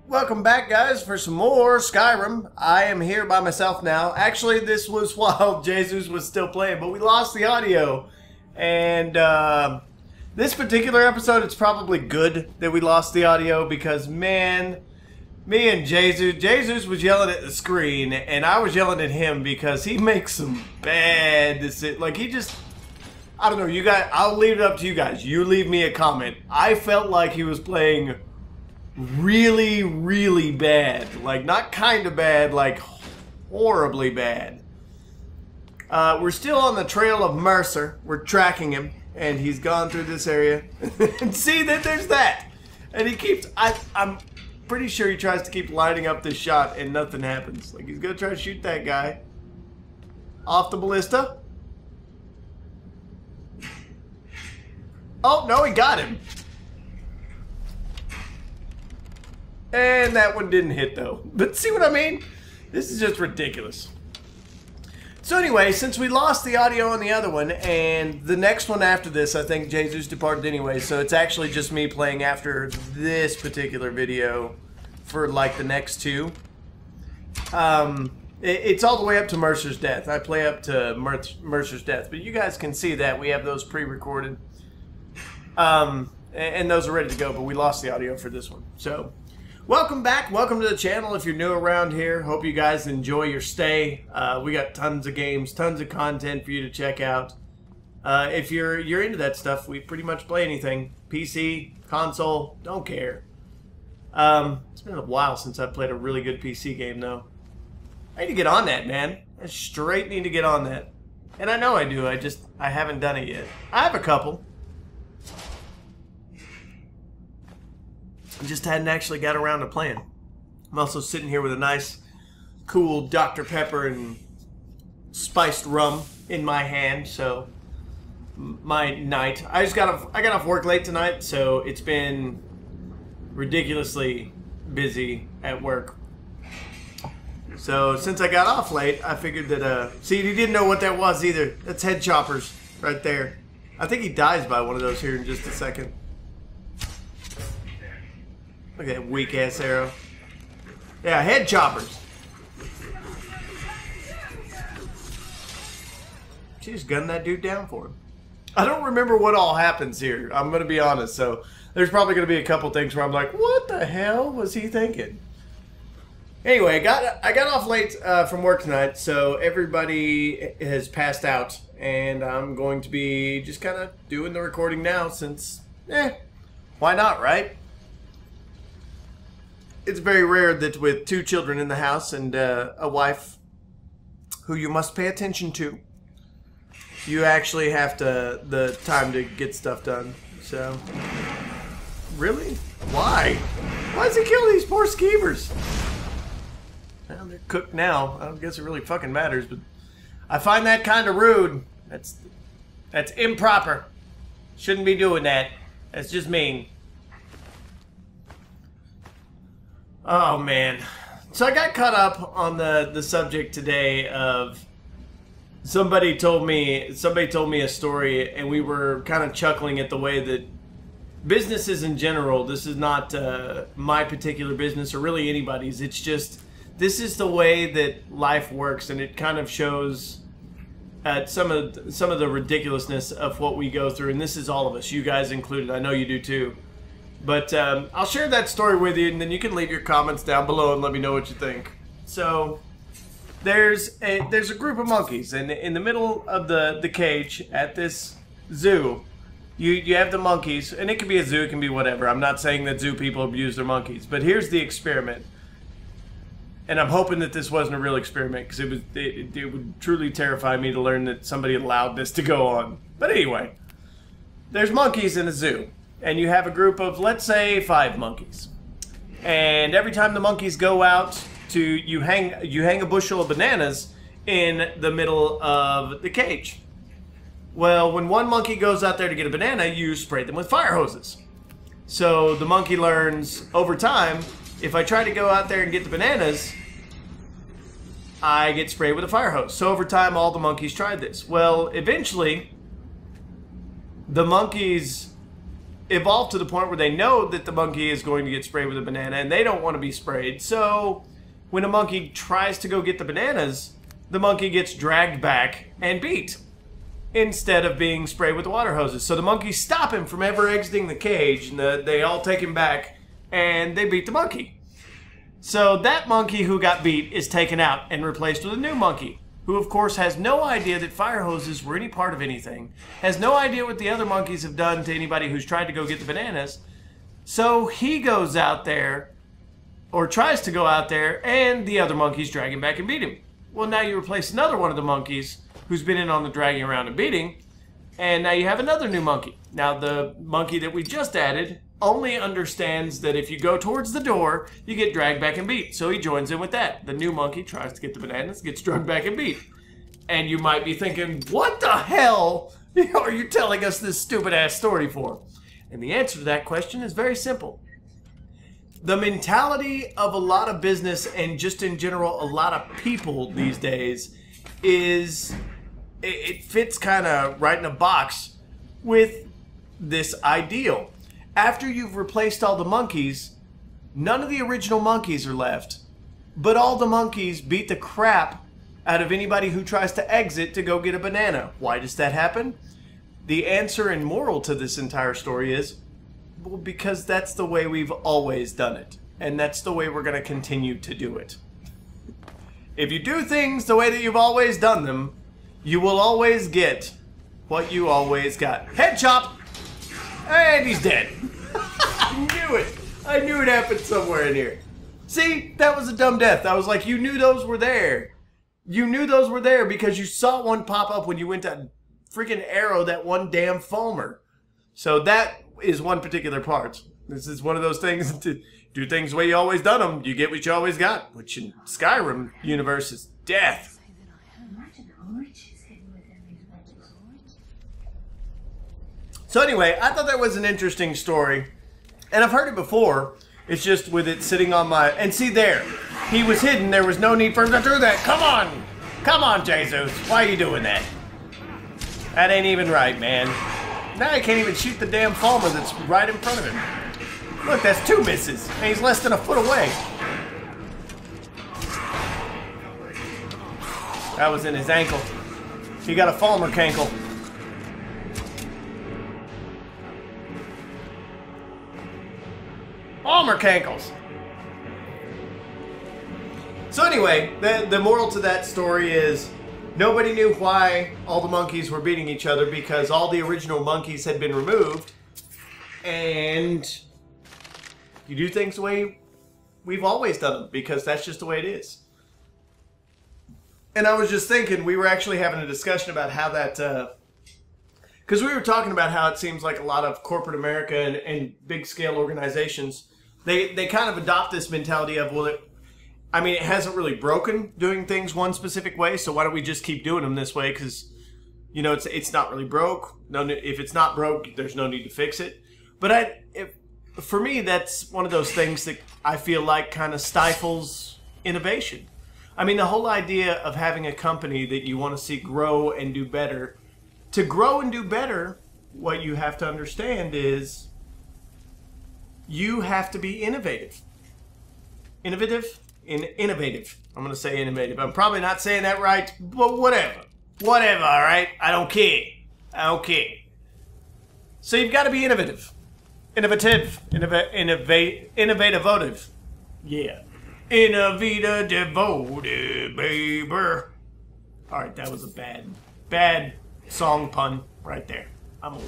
Welcome back, guys, for some more Skyrim. I am here by myself now. Actually, this was while Jesus was still playing, but we lost the audio. And this particular episode, it's probably good that we lost the audio because, man, me and Jesus was yelling at the screen, and I was yelling at him because he makes some bad decisions. Like, he just, I don't know, you guys, I'll leave it up to you guys. You leave me a comment. I felt like he was playing really, really bad. Like, not kind of bad, like horribly bad. We're still on the trail of Mercer. We're tracking him, and he's gone through this area. And see that there's that. And he keeps, I'm pretty sure he tries to keep lining up this shot, and nothing happens. Like, he's gonna try to shoot that guy off the ballista. Oh, no, he got him. And that one didn't hit, though. But see what I mean? This is just ridiculous. So anyway, since we lost the audio on the other one, and the next one after this, I think Jesus departed anyway, so it's actually just me playing after this particular video for, like, the next two. It's all the way up to Mercer's death. I play up to Mercer's death, but you guys can see that. We have those pre-recorded. And those are ready to go, but we lost the audio for this one. So, welcome back. Welcome to the channel if you're new around here. Hope you guys enjoy your stay. We got tons of games, tons of content for you to check out. If you're into that stuff, we pretty much play anything. PC, console, don't care. It's been a while since I played a really good PC game, though. I need to get on that, man. I straight need to get on that. And I know I do, I haven't done it yet. I have a couple. I just hadn't actually got around to playing. I'm also sitting here with a nice, cool Dr. Pepper and spiced rum in my hand. So, my night. I got off work late tonight, so it's been ridiculously busy at work. So, since I got off late, I figured that, see, he didn't know what that was either. That's head choppers right there. I think he dies by one of those here in just a second. Look at that weak-ass arrow. Yeah, head choppers. She just gunned that dude down for him. I don't remember what all happens here. I'm going to be honest. So there's probably going to be a couple things where I'm like, what the hell was he thinking? Anyway, I got off late from work tonight, so everybody has passed out. And I'm going to be just kind of doing the recording now since, why not, right? It's very rare that with two children in the house and a wife who you must pay attention to, you actually have the time to get stuff done. So, really? Why? Why does he kill these poor skeevers? Well, they're cooked now. I don't guess it really fucking matters, but I find that kind of rude. That's improper. Shouldn't be doing that. That's just mean. Oh, man. So I got caught up on the subject today of somebody told me a story, and we were kind of chuckling at the way that businesses in general, this is not my particular business or really anybody's, it's just, this is the way that life works, and it kind of shows some of the ridiculousness of what we go through, and this is all of us, you guys included. I know you do too. But I'll share that story with you, and then you can leave your comments down below and let me know what you think. So, there's a group of monkeys, and in the middle of the cage at this zoo, you have the monkeys, and it can be a zoo, it can be whatever. I'm not saying that zoo people abuse their monkeys, but here's the experiment. And I'm hoping that this wasn't a real experiment, because it would truly terrify me to learn that somebody allowed this to go on. But anyway, there's monkeys in a zoo. And you have a group of, let's say, 5 monkeys. And every time the monkeys go out you hang a bushel of bananas in the middle of the cage. Well, when one monkey goes out there to get a banana, you spray them with fire hoses. So the monkey learns over time, if I try to go out there and get the bananas, I get sprayed with a fire hose. So over time, all the monkeys tried this. Well, eventually, the monkeys evolved to the point where they know that the monkey is going to get sprayed with a banana and they don't want to be sprayed. So when a monkey tries to go get the bananas, the monkey gets dragged back and beat instead of being sprayed with the water hoses. So the monkeys stop him from ever exiting the cage, and they all take him back and they beat the monkey. So that monkey who got beat is taken out and replaced with a new monkey, who of course has no idea that fire hoses were any part of anything, has no idea what the other monkeys have done to anybody who's tried to go get the bananas. So he goes out there, or tries to go out there, and the other monkeys drag him back and beat him. Well, now you replace another one of the monkeys who's been in on the dragging around and beating, and now you have another new monkey. Now the monkey that we just added only understands that if you go towards the door, you get dragged back and beat. So he joins in with that. The new monkey tries to get the bananas, gets dragged back and beat. And you might be thinking, what the hell are you telling us this stupid ass story for? And the answer to that question is very simple. The mentality of a lot of business, and just in general a lot of people these days, is it fits kind of right in a box with this ideal. After you've replaced all the monkeys, none of the original monkeys are left, but all the monkeys beat the crap out of anybody who tries to exit to go get a banana. Why does that happen? The answer and moral to this entire story is, well, because that's the way we've always done it, and that's the way we're going to continue to do it. If you do things the way that you've always done them, you will always get what you always got. Head chop! And he's dead. I knew it. I knew it happened somewhere in here. See, that was a dumb death. I was like, you knew those were there. You knew those were there because you saw one pop up when you went to freaking arrow that one damn foamer. So that is one particular part. This is one of those things to do things the way you always done them. You get what you always got, which in Skyrim universe is death. So anyway, I thought that was an interesting story, and I've heard it before. It's just with it sitting on my... And see there, he was hidden. There was no need for him to do that. Come on! Come on, Jesus. Why are you doing that? That ain't even right, man. Now I can't even shoot the damn Falmer that's right in front of him. Look, that's 2 misses, and he's less than a foot away. That was in his ankle. He got a Falmer cankle. Falmer cankles. So anyway, the moral to that story is nobody knew why all the monkeys were beating each other because all the original monkeys had been removed. And you do things the way we've always done them because that's just the way it is. And I was just thinking, we were actually having a discussion about how that... because we were talking about how it seems like a lot of corporate America and big scale organizations, they kind of adopt this mentality of, well, it hasn't really broken doing things one specific way, so why don't we just keep doing them this way? Because, you know, it's not really broke. No, if it's not broke, there's no need to fix it. But for me, that's one of those things that I feel like kind of stifles innovation. I mean, the whole idea of having a company that you want to see grow and do better. To grow and do better, what you have to understand is you have to be innovative. Innovative? Innovative. I'm going to say innovative. I'm probably not saying that right, but whatever. Whatever, all right? I don't care. I don't care. So you've got to be innovative. Innovative. Innovative. Yeah. Innovita devoted, baby. All right, that was a bad song pun right there. I'm aware.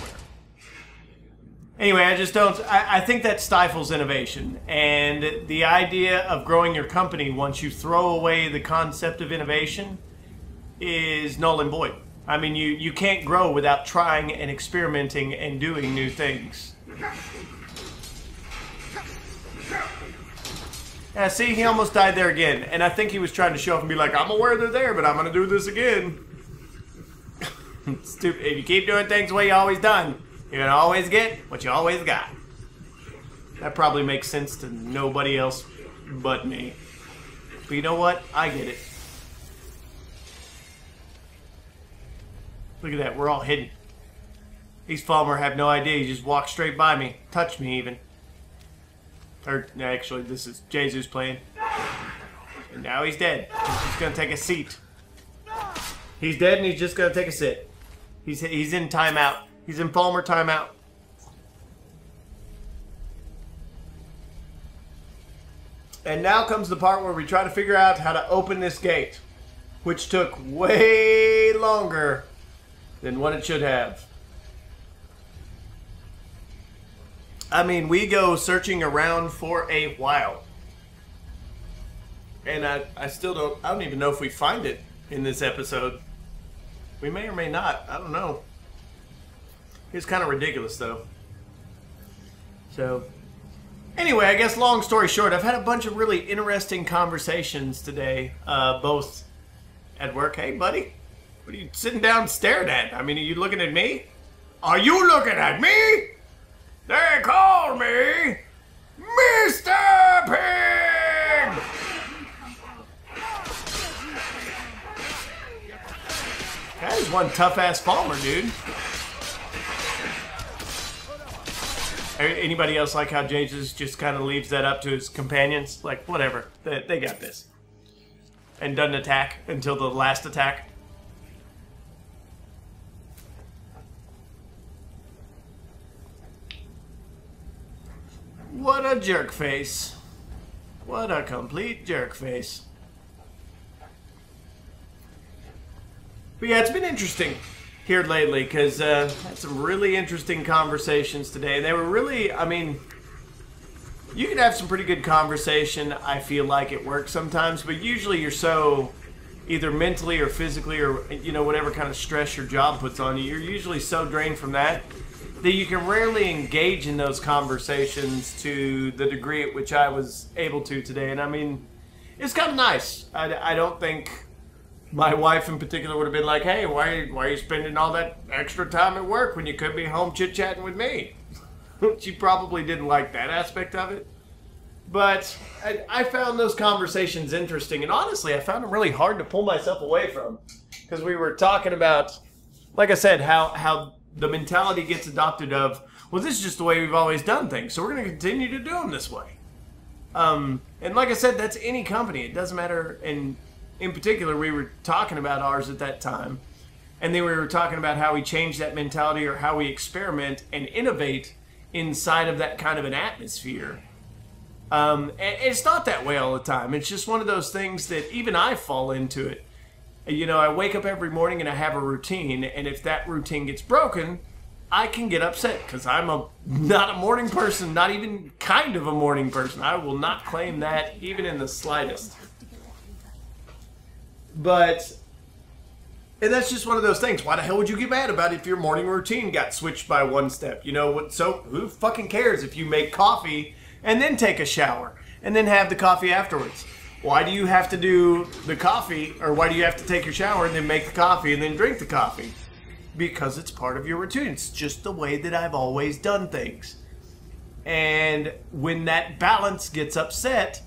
Anyway, I think that stifles innovation. And the idea of growing your company once you throw away the concept of innovation is null and void. I mean, you can't grow without trying and experimenting and doing new things. Yeah, see, he almost died there again. And I think he was trying to show off and be like, I'm aware they're there, but I'm going to do this again. Stupid. If you keep doing things the way you always done, you're going to always get what you always got. That probably makes sense to nobody else but me. But you know what? I get it. Look at that. We're all hidden. These Falmer have no idea. He just walked straight by me. Touched me even. Or, actually, this is Jesus playing. And now he's dead. He's just going to take a seat. He's dead and he's just going to take a sit. He's in timeout. He's in Falmer timeout. And now comes the part where we try to figure out how to open this gate, which took way longer than what it should have. I mean, we go searching around for a while. And I don't even know if we find it in this episode. We may or may not. I don't know. It's kind of ridiculous, though. So, anyway, I guess long story short, I've had a bunch of really interesting conversations today, both at work. Hey, buddy, what are you sitting down staring at? I mean, are you looking at me? Are you looking at me? They call me Mr. Pig! That is one tough-ass Falmer, dude. Anybody else like how Jesus just kind of leaves that up to his companions? Like, whatever. They got this. And doesn't attack until the last attack. What a jerk face. What a complete jerk face. But yeah, it's been interesting here lately because I had some really interesting conversations today. They were really, I mean, you can have some pretty good conversation, I feel like, at work sometimes, but usually you're so either mentally or physically or, you know, whatever kind of stress your job puts on you, you're usually so drained from that you can rarely engage in those conversations to the degree at which I was able to today. And I mean, it's kind of nice. I don't think my wife in particular would have been like, hey, why are you spending all that extra time at work when you could be home chit-chatting with me? She probably didn't like that aspect of it. But I found those conversations interesting. And honestly, I found them really hard to pull myself away from. Because we were talking about, like I said, how the mentality gets adopted of, well, this is just the way we've always done things, so we're going to continue to do them this way. And like I said, that's any company. It doesn't matter. And in particular, we were talking about ours at that time. And then we were talking about how we change that mentality or how we experiment and innovate inside of that kind of an atmosphere. And it's not that way all the time. It's just one of those things that even I fall into it. You know, I wake up every morning and I have a routine, and if that routine gets broken, I can get upset because I'm not a morning person, not even kind of a morning person. I will not claim that even in the slightest. But, and that's just one of those things. Why the hell would you get mad about it if your morning routine got switched by one step? You know what? So who fucking cares if you make coffee and then take a shower and then have the coffee afterwards? Why do you have to do the coffee, or why do you have to take your shower and then make the coffee and then drink the coffee? Because it's part of your routine. It's just the way that I've always done things. And when that balance gets upset,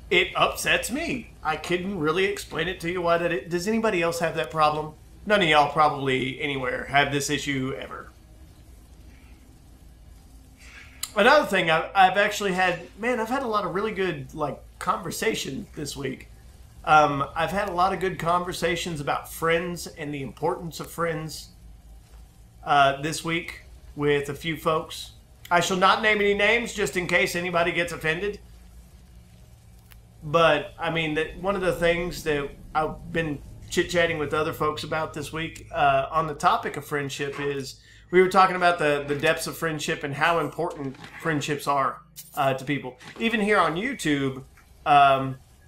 it upsets me. I couldn't really explain it to you why that does anybody else have that problem? None of y'all probably anywhere have this issue ever. Another thing I've actually had, man, I've had a lot of really good, like, conversation this week. I've had a lot of good conversations about friends and the importance of friends this week with a few folks. I shall not name any names just in case anybody gets offended. But, I mean, one of the things that I've been chit-chatting with other folks about this week on the topic of friendship is we were talking about the depths of friendship and how important friendships are to people. Even here on YouTube,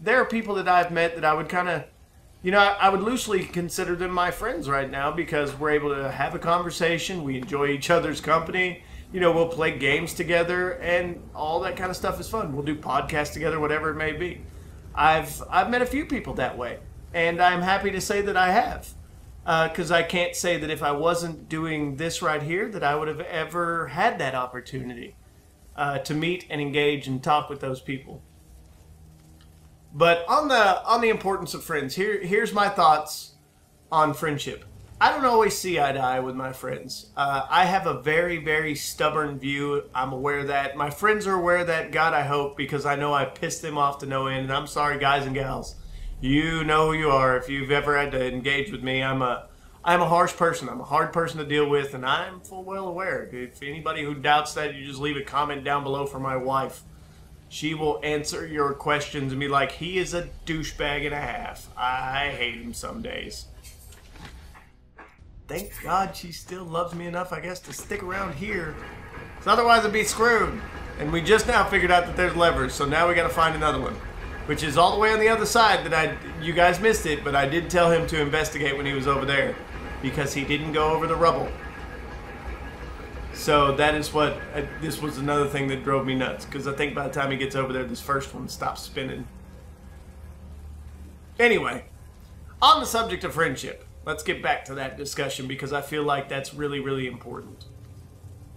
there are people that I've met that I would kind of, you know, I would loosely consider them my friends right now because we're able to have a conversation. We enjoy each other's company. You know, we'll play games together and all that kind of stuff is fun. We'll do podcasts together, whatever it may be. I've met a few people that way, and I'm happy to say that I have. Because I can't say that if I wasn't doing this right here that I would have ever had that opportunity to meet and engage and talk with those people. But on the importance of friends, here's my thoughts on friendship. I don't always see eye to eye with my friends. I have a very, very stubborn view. I'm aware of that. My friends are aware of that, God, I hope, because I know I pissed them off to no end. And I'm sorry, guys and gals. You know who you are. If you've ever had to engage with me, I'm a harsh person. I'm a hard person to deal with, and I'm full well aware. If anybody who doubts that, you just leave a comment down below for my wife. She will answer your questions and be like, he is a douchebag and a half. I hate him some days. Thank God she still loves me enough, I guess, to stick around here. So otherwise I'd be screwed. And we just now figured out that there's levers, so now we got to find another one. Which is all the way on the other side that you guys missed it, but I did tell him to investigate when he was over there. Because he didn't go over the rubble. So that is what, this was another thing that drove me nuts. Because I think by the time he gets over there, this first one stops spinning. Anyway, on the subject of friendship. Let's get back to that discussion because I feel like that's really, really important.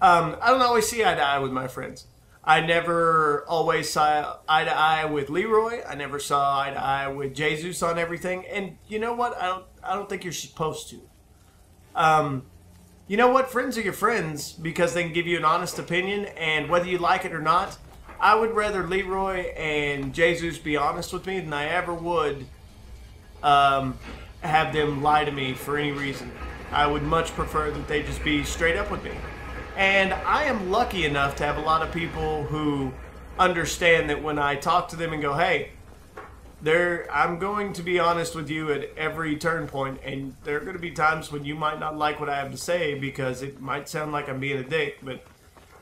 I don't always see eye to eye with my friends. I never always saw eye to eye with Leroy. I never saw eye to eye with Jesus on everything. And you know what? I don't think you're supposed to. You know what? Friends are your friends because they can give you an honest opinion, and whether you like it or not, I would rather Leroy and Jesus be honest with me than I ever would have them lie to me for any reason. I would much prefer that they just be straight up with me. And I am lucky enough to have a lot of people who understand that when I talk to them and go, hey, I'm going to be honest with you at every turn point, and there are going to be times when you might not like what I have to say because it might sound like I'm being a dick, but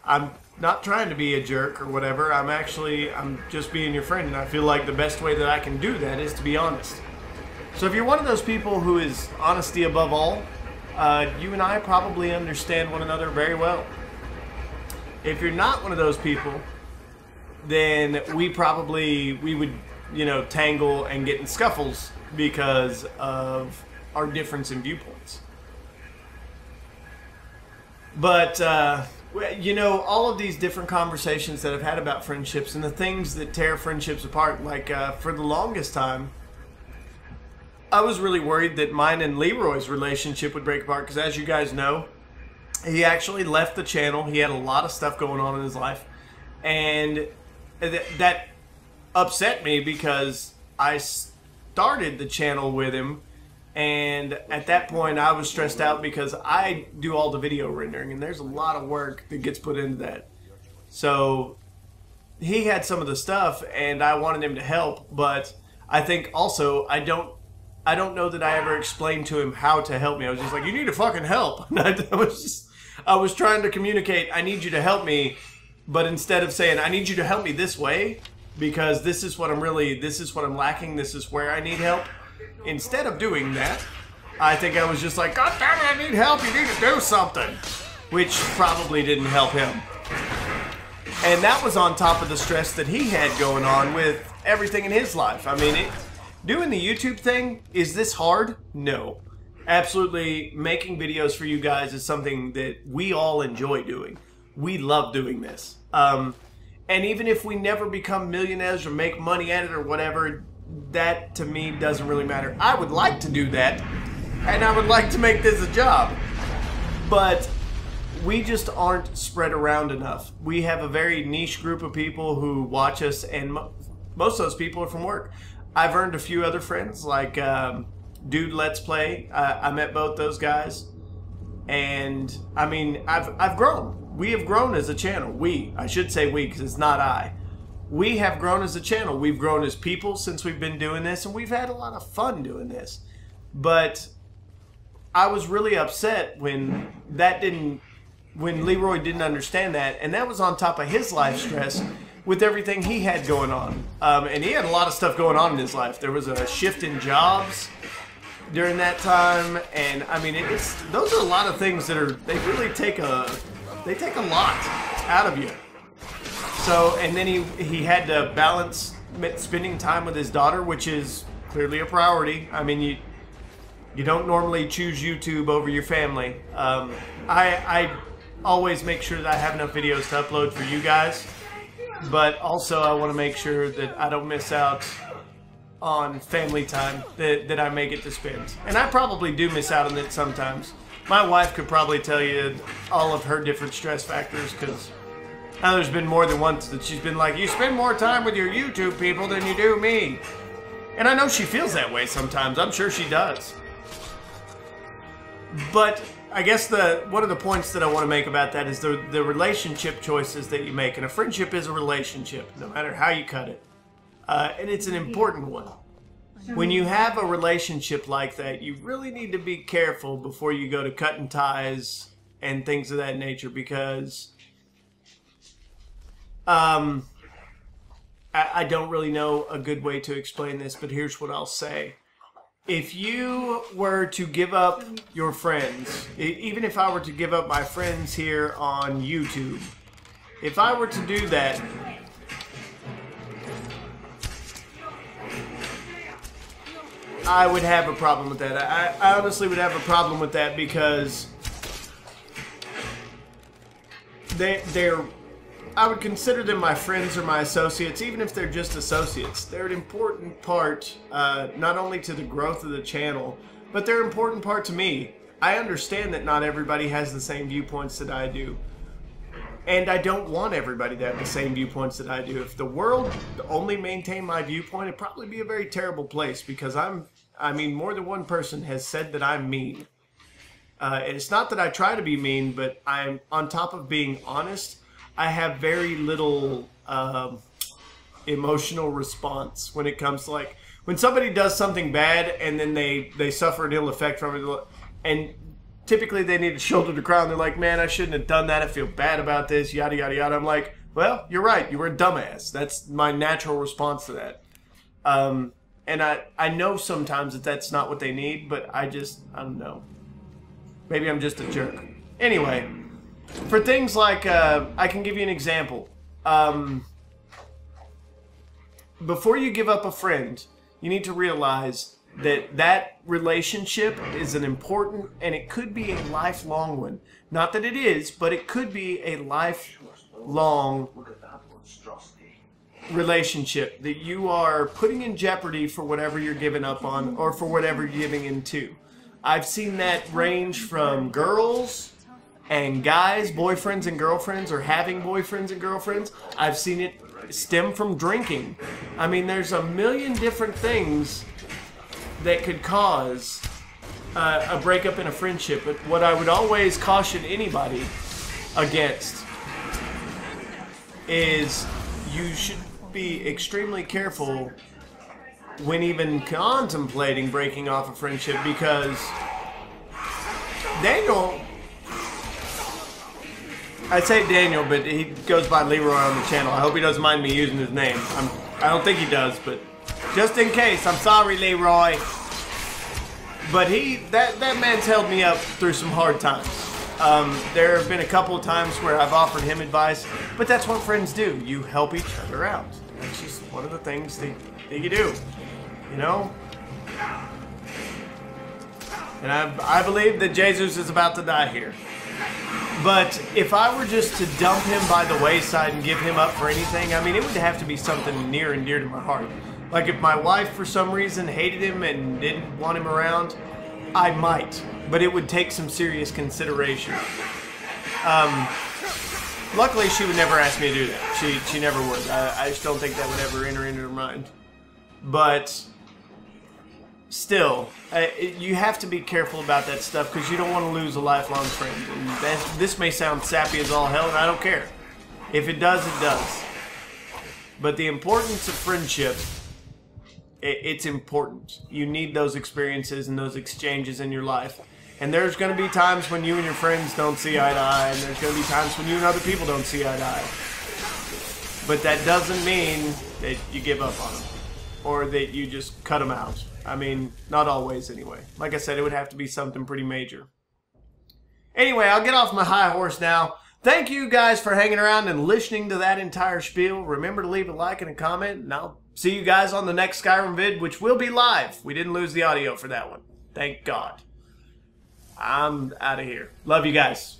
I'm not trying to be a jerk or whatever. I'm just being your friend, and I feel like the best way that I can do that is to be honest. So if you're one of those people who is honesty above all, you and I probably understand one another very well. If you're not one of those people, then we would, you know, tangle and get in scuffles because of our difference in viewpoints. But, you know, all of these different conversations that I've had about friendships and the things that tear friendships apart, like for the longest time, I was really worried that mine and Leroy's relationship would break apart because, as you guys know, he actually left the channel. He had a lot of stuff going on in his life, and that upset me because I started the channel with him, and at that point I was stressed out because I do all the video rendering, and there's a lot of work that gets put into that. So he had some of the stuff, and I wanted him to help, but I think also I don't know that I ever explained to him how to help me. I was just like, you need to fucking help. I was trying to communicate, I need you to help me, but instead of saying, I need you to help me this way, because this is what I'm lacking, this is where I need help. Instead of doing that, I think I was just like, God damn it, I need help, you need to do something. Which probably didn't help him. And that was on top of the stress that he had going on with everything in his life. I mean, doing the YouTube thing, is this hard? No. Absolutely, making videos for you guys is something that we all enjoy doing. We love doing this. And even if we never become millionaires or make money at it or whatever, that to me doesn't really matter. I would like to do that, and I would like to make this a job. But we just aren't spread around enough. We have a very niche group of people who watch us, and most of those people are from work. I've earned a few other friends, like Dude Let's Play. I met both those guys, and I mean, I've grown. We have grown as a channel. I should say we, because it's not I. We have grown as a channel. We've grown as people since we've been doing this, and we've had a lot of fun doing this. But I was really upset when Leroy didn't understand that, and that was on top of his life stress with everything he had going on. And he had a lot of stuff going on in his life. There was a shift in jobs during that time, and I mean, those are a lot of things that they really take a lot out of you. So, and then he had to balance spending time with his daughter, which is clearly a priority. I mean, you don't normally choose YouTube over your family. I always make sure that I have enough videos to upload for you guys, but also I want to make sure that I don't miss out on family time that I may get to spend. And I probably do miss out on it sometimes. My wife could probably tell you all of her different stress factors, because now there's been more than once that she's been like, you spend more time with your YouTube people than you do me. And I know she feels that way sometimes. I'm sure she does. But I guess one of the points that I want to make about that is the relationship choices that you make. And a friendship is a relationship, no matter how you cut it. And it's an important one. When you have a relationship like that, you really need to be careful before you go to cutting ties and things of that nature, because I don't really know a good way to explain this, but here's what I'll say. If you were to give up your friends, even if I were to give up my friends here on YouTube, if I were to do that, I would have a problem with that. I honestly would have a problem with that, because I would consider them my friends or my associates, even if they're just associates. They're an important part, not only to the growth of the channel, but they're an important part to me. I understand that not everybody has the same viewpoints that I do. And I don't want everybody to have the same viewpoints that I do. If the world only maintained my viewpoint, it'd probably be a very terrible place, because I mean, more than one person has said that I'm mean. And it's not that I try to be mean, but I'm, on top of being honest, I have very little emotional response when it comes to, like, when somebody does something bad and then they suffer an ill effect from it, and typically they need a shoulder to cry on. They're like, man, I shouldn't have done that. I feel bad about this, yada, yada, yada. I'm like, well, you're right. You were a dumbass. That's my natural response to that. And I know sometimes that that's not what they need, but I don't know. Maybe I'm just a jerk. Anyway, for things like, I can give you an example. Before you give up a friend, you need to realize that relationship is an important, and it could be a lifelong one. Not that it is, but it could be a lifelong relationship that you are putting in jeopardy for whatever you're giving up on, or for whatever you're giving into. I've seen that range from girls and guys, boyfriends and girlfriends, or having boyfriends and girlfriends. I've seen it stem from drinking. I mean, there's a million different things that could cause a breakup in a friendship. But what I would always caution anybody against is you should be extremely careful when even contemplating breaking off a friendship, because Daniel, I say Daniel, but he goes by Leroy on the channel. I hope he doesn't mind me using his name. I don't think he does, but just in case, I'm sorry, Leroy. But that man's held me up through some hard times. There have been a couple of times where I've offered him advice, but that's what friends do. You help each other out. That's just one of the things that you do, you know? And I believe that Jesus is about to die here. But if I were just to dump him by the wayside and give him up for anything, I mean, it would have to be something near and dear to my heart. Like if my wife, for some reason, hated him and didn't want him around, I might. But it would take some serious consideration. Luckily, she would never ask me to do that. She never would. I just don't think that would ever enter into her mind. But still, you have to be careful about that stuff, because you don't want to lose a lifelong friend. And this may sound sappy as all hell, and I don't care. If it does, it does. But the importance of friendship, it's important. You need those experiences and those exchanges in your life. And there's going to be times when you and your friends don't see eye to eye, and there's going to be times when you and other people don't see eye to eye. But that doesn't mean that you give up on them, or that you just cut them out. I mean, not always anyway. Like I said, it would have to be something pretty major. Anyway, I'll get off my high horse now. Thank you guys for hanging around and listening to that entire spiel. Remember to leave a like and a comment, and I'll see you guys on the next Skyrim vid, which will be live. We didn't lose the audio for that one. Thank God. I'm out of here. Love you guys.